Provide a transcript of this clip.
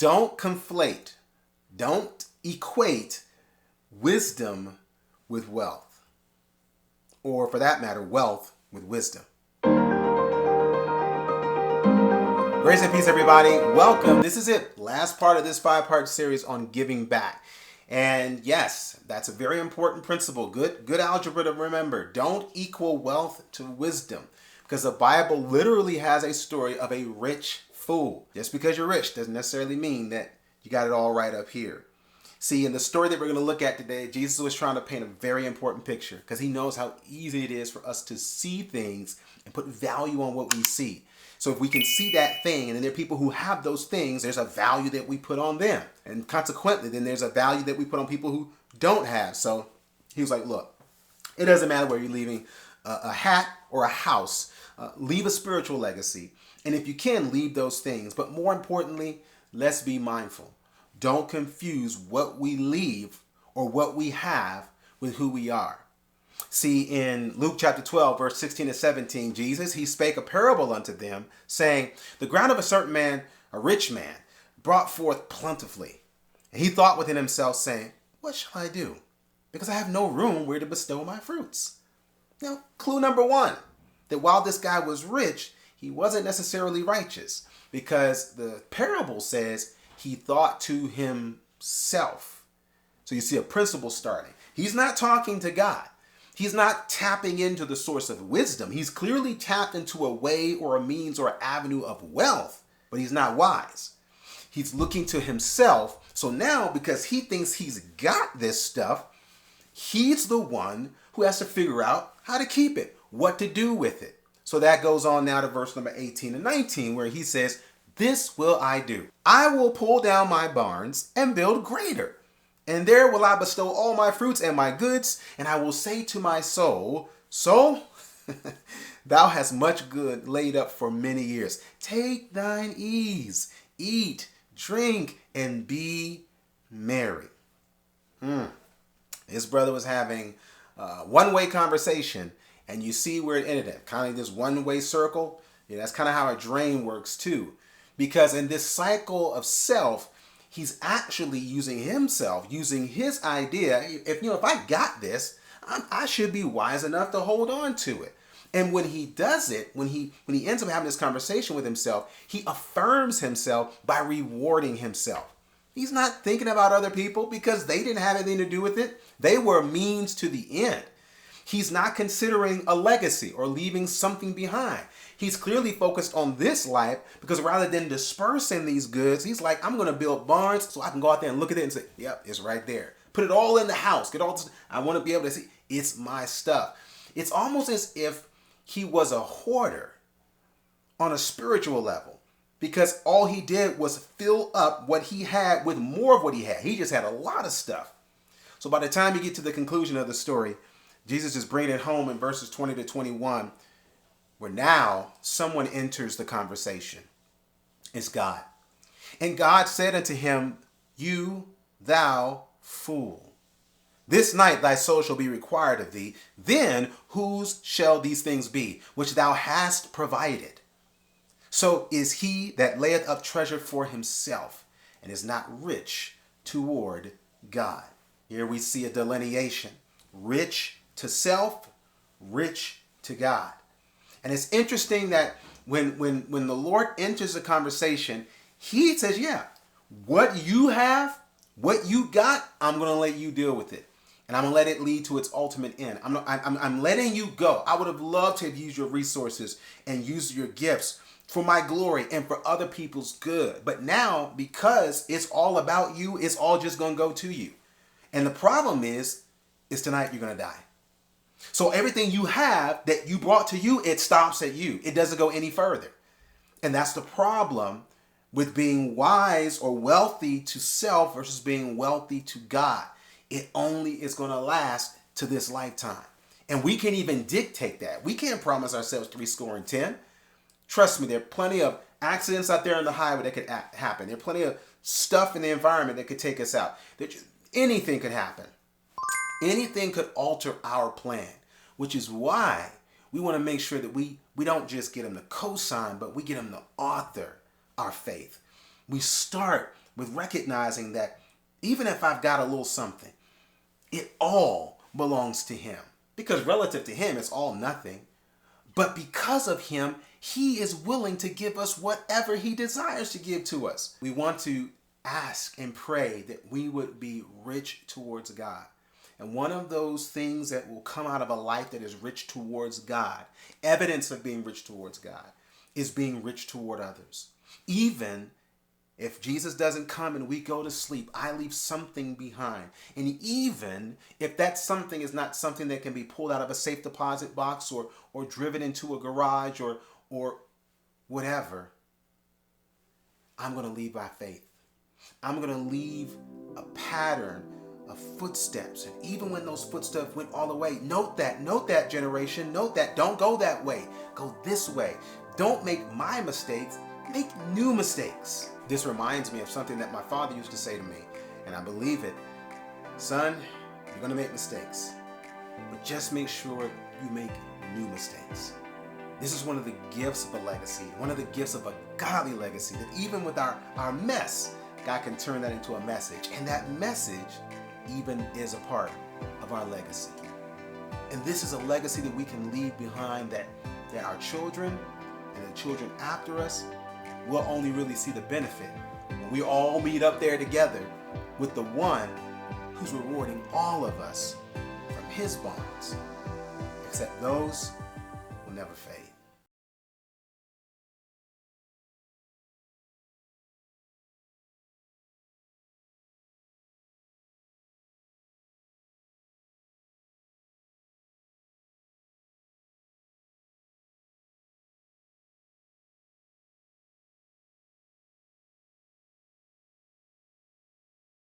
don't conflate, don't equate wisdom with wealth. Or for that matter, wealth with wisdom. Grace and peace, everybody. Welcome. This is it. Last part of this 5-part series on giving back. And yes, that's a very important principle. Good algebra to remember. Don't equal wealth to wisdom. Because the Bible literally has a story of a rich fool. Just because you're rich doesn't necessarily mean that you got it all right up here. See, in the story that we're going to look at today, Jesus was trying to paint a very important picture because he knows how easy it is for us to see things and put value on what we see. So if we can see that thing, and then there are people who have those things, there's a value that we put on them. And consequently, then there's a value that we put on people who don't have. So he was like, look, it doesn't matter where you're leaving a hat or a house. Leave a spiritual legacy. And if you can, leave those things. But more importantly, let's be mindful. Don't confuse what we leave or what we have with who we are. See, in Luke chapter 12, verse 16 and 17, Jesus, he spake a parable unto them, saying, the ground of a certain man, a rich man, brought forth plentifully. And he thought within himself, saying, what shall I do? Because I have no room where to bestow my fruits. Now, clue number one, that while this guy was rich, he wasn't necessarily righteous, because the parable says he thought to himself. So you see a principle starting. He's not talking to God. He's not tapping into the source of wisdom. He's clearly tapped into a way or a means or an avenue of wealth, but he's not wise. He's looking to himself. So now, because he thinks he's got this stuff, he's the one who has to figure out how to keep it, what to do with it. So that goes on now to verse number 18 and 19, where he says, this will I do. I will pull down my barns and build greater. And there will I bestow all my fruits and my goods, and I will say to my soul, soul, thou hast much good laid up for many years. Take thine ease, eat, drink, and be merry. His brother was having a one-way conversation, and you see where it ended up. Kind of this one-way circle. Yeah, that's kind of how a drain works too. Because in this cycle of self, he's actually using himself, using his idea. If I got this, I should be wise enough to hold on to it. And when he does it, when he ends up having this conversation with himself, he affirms himself by rewarding himself. He's not thinking about other people because they didn't have anything to do with it. They were a means to the end. He's not considering a legacy or leaving something behind. He's clearly focused on this life because rather than dispersing these goods, he's like, I'm going to build barns so I can go out there and look at it and say, yep, it's right there. Put it all in the house. Get all this. I want to be able to see it's my stuff. It's almost as if he was a hoarder on a spiritual level because all he did was fill up what he had with more of what he had. He just had a lot of stuff. So by the time you get to the conclusion of the story, Jesus is bringing it home in verses 20 to 21, where now someone enters the conversation. It's God. And God said unto him, you, thou fool, this night thy soul shall be required of thee. Then whose shall these things be, which thou hast provided? So is he that layeth up treasure for himself, and is not rich toward God. Here we see a delineation. Rich to self, rich to God. And it's interesting that when the Lord enters the conversation, he says, yeah, what you have, what you got, I'm going to let you deal with it. And I'm going to let it lead to its ultimate end. I'm letting you go. I would have loved to have used your resources and used your gifts for my glory and for other people's good. But now, because it's all about you, it's all just going to go to you. And the problem is tonight you're going to die. So everything you have that you brought to you, it stops at you. It doesn't go any further. And that's the problem with being wise or wealthy to self versus being wealthy to God. It only is going to last to this lifetime. And we can't even dictate that. We can't promise ourselves 70. Trust me, there are plenty of accidents out there on the highway that could happen. There are plenty of stuff in the environment that could take us out. Anything could happen. Anything could alter our plan, which is why we want to make sure that we don't just get them to co-sign, but we get them to author our faith. We start with recognizing that even if I've got a little something, it all belongs to him. Because relative to him, it's all nothing. But because of him, he is willing to give us whatever he desires to give to us. We want to ask and pray that we would be rich towards God. And one of those things that will come out of a life that is rich towards God, evidence of being rich towards God, is being rich toward others. Even if Jesus doesn't come and we go to sleep, I leave something behind. And even if that something is not something that can be pulled out of a safe deposit box or driven into a garage or whatever, I'm going to leave by faith. I'm going to leave a pattern of footsteps. And even when those footsteps went all the way, note that generation, note that. Don't go that way. Go this way. Don't make my mistakes. Make new mistakes. This reminds me of something that my father used to say to me, and I believe it. Son, you're going to make mistakes, but just make sure you make new mistakes. This is one of the gifts of a legacy, one of the gifts of a godly legacy, that even with our mess, God can turn that into a message. And that message even is a part of our legacy. And this is a legacy that we can leave behind that our children and the children after us will only really see the benefit when we all meet up there together with the one who's rewarding all of us from his bonds, except those will never fade.